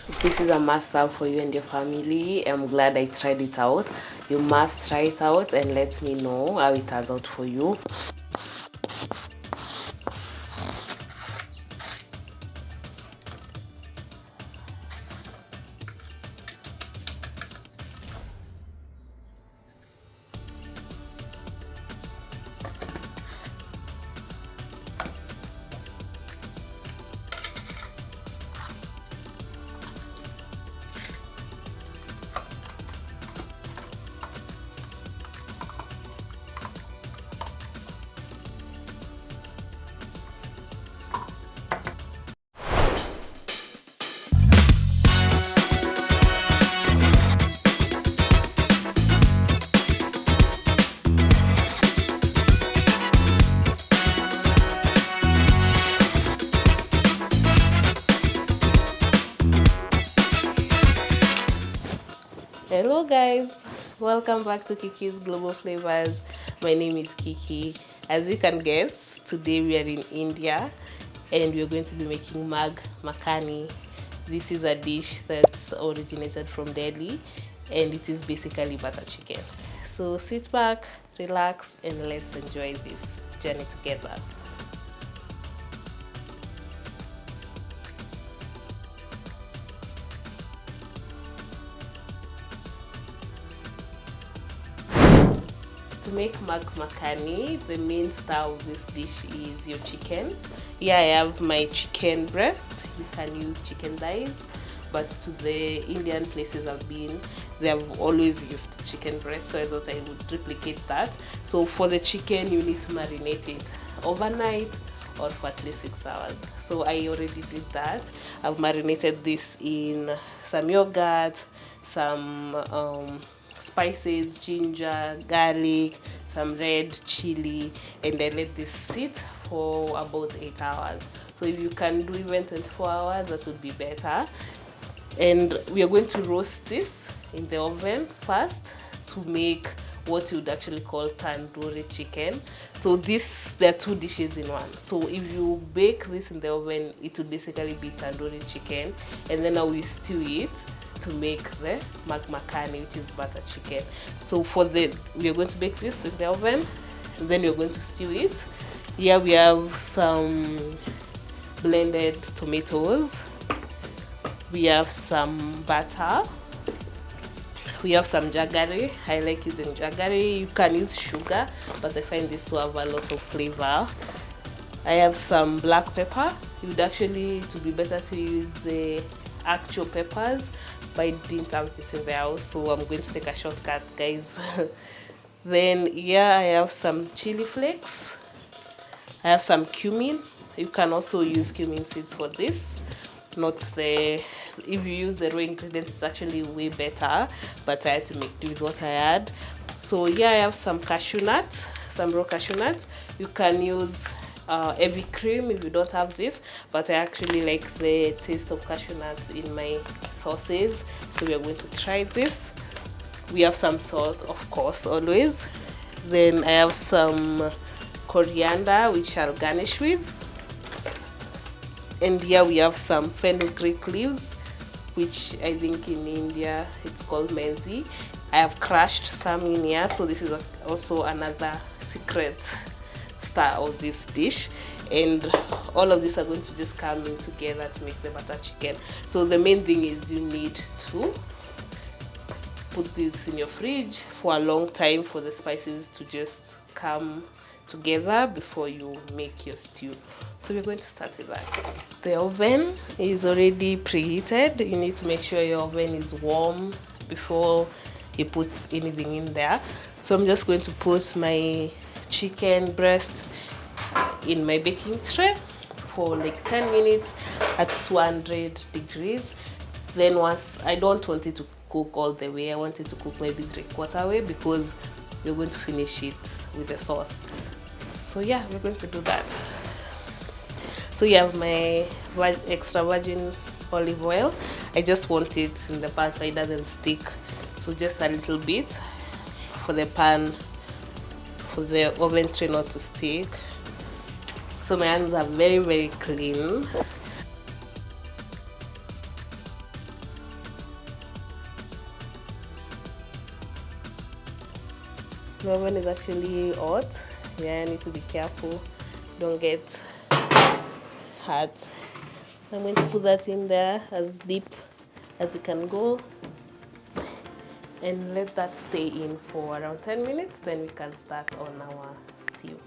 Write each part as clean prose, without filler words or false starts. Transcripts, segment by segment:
This is a must-have for you and your family. I'm glad I tried it out. You must try it out and let me know how it turns out for you. Hello guys, welcome back to Kiki's Global Flavors. My name is Kiki. As you can guess, today we are in India and we are going to be making Murgh Makhani. This is a dish that's originated from Delhi and it is basically butter chicken. So sit back, relax and let's enjoy this journey together. To make Murgh Makhani, the main star of this dish is your chicken. Here I have my chicken breast. You can use chicken thighs, but to the Indian places I've been, they have always used chicken breast, so I thought I would replicate that. So for the chicken, you need to marinate it overnight or for at least 6 hours. So I already did that. I've marinated this in some yogurt, some spices, ginger, garlic, some red chili, and I let this sit for about 8 hours. So if you can do even 24 hours, that would be better. And we are going to roast this in the oven first to make what you would actually call tandoori chicken. So there are two dishes in one. So if you bake this in the oven, it would basically be tandoori chicken, and then I will stew it to make the Murgh Makhani, which is butter chicken. So we are going to bake this in the oven, and then we are going to stew it. Here we have some blended tomatoes. We have some butter. We have some jaggery. I like using jaggery. You can use sugar, but I find this to have a lot of flavor. I have some black pepper. To be better to use the actual peppers, but I didn't have this in the house, so I'm going to take a shortcut, guys. Then here I have some chili flakes. I have some cumin. You can also use cumin seeds for this. If you use the raw ingredients, it's actually way better, but I had to make do with what I had. So here I have some cashew nuts, some raw cashew nuts. You can use heavy cream if you don't have this, but I actually like the taste of cashew nuts in my sauces, so we are going to try this. We have some salt, of course, always. Then I have some coriander, which I'll garnish with. And here we have some fenugreek leaves, which I think in India it's called methi. I have crushed some in here, so this is also another secret star of this dish. And all of these are going to just come in together to make the butter chicken. So the main thing is you need to put this in your fridge for a long time for the spices to just come together before you make your stew. So we're going to start with that. The oven is already preheated. You need to make sure your oven is warm before you put anything in there. So I'm just going to put my chicken breast in my baking tray for like 10 minutes at 200 degrees. Then once, I don't want it to cook all the way, I want it to cook maybe 3/4 way, because we're going to finish it with the sauce. So yeah, we're going to do that. So you have my extra virgin olive oil. I just want it in the pan so it doesn't stick, so just a little bit for the pan, for the oven tray not to stick. So my hands are very clean. The oven is actually hot. Yeah, I need to be careful, don't get hurt. So I'm going to put that in there as deep as it can go and let that stay in for around 10 minutes. Then we can start on our stew.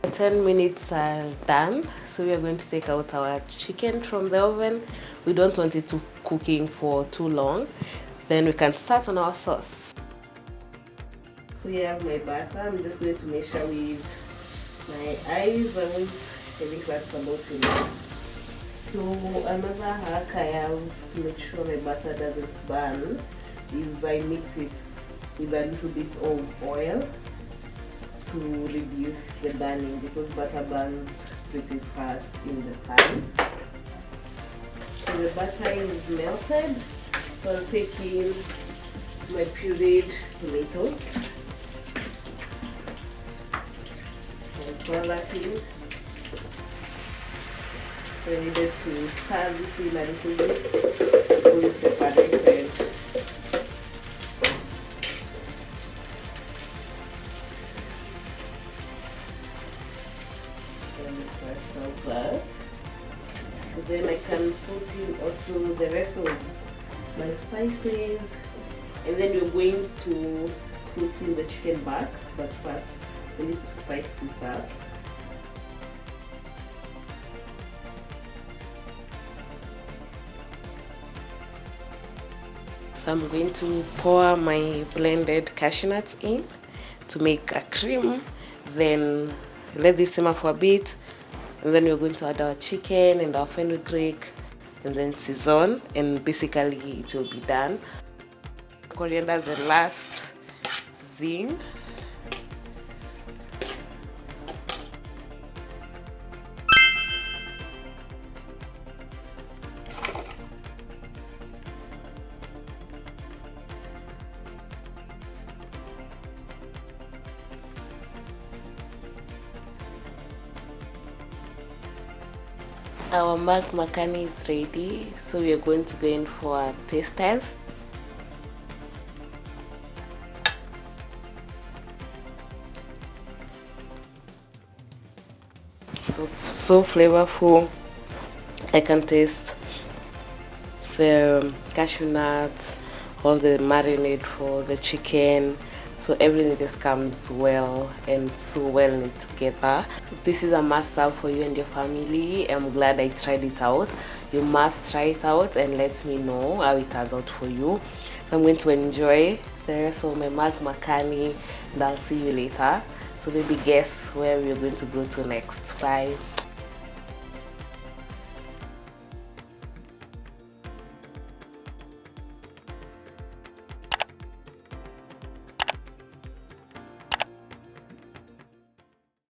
The 10 minutes are done, so we are going to take out our chicken from the oven. We don't want it to cooking for too long. Then we can start on our sauce. So here I have my batter. I'm just going to measure with my eyes. I think that's about enough. So another hack I have to make sure my batter doesn't burn is I mix it with a little bit of oil to reduce the burning, because butter burns pretty fast in the pan. So the butter is melted, so I'll take in my pureed tomatoes and pour that in. So I needed to stir this in a little bit before it's separated. Of that. So then I can put in also the rest of my spices, and then we're going to put in the chicken back, but first we need to spice this up. So I'm going to pour my blended cashew nuts in to make a cream, then let this simmer for a bit, and then we're going to add our chicken and our fenugreek and then season, and basically it will be done. Coriander is the last thing. Our Murgh Makhani is ready, so we are going to go in for a taste test. So flavorful. I can taste the cashew nuts, all the marinade for the chicken. So everything just comes well and so well knit together. This is a must-have for you and your family. I'm glad I tried it out. You must try it out and let me know how it turns out for you. I'm going to enjoy the rest of my Murgh Makhani and I'll see you later. So maybe guess where we're going to go to next. Bye.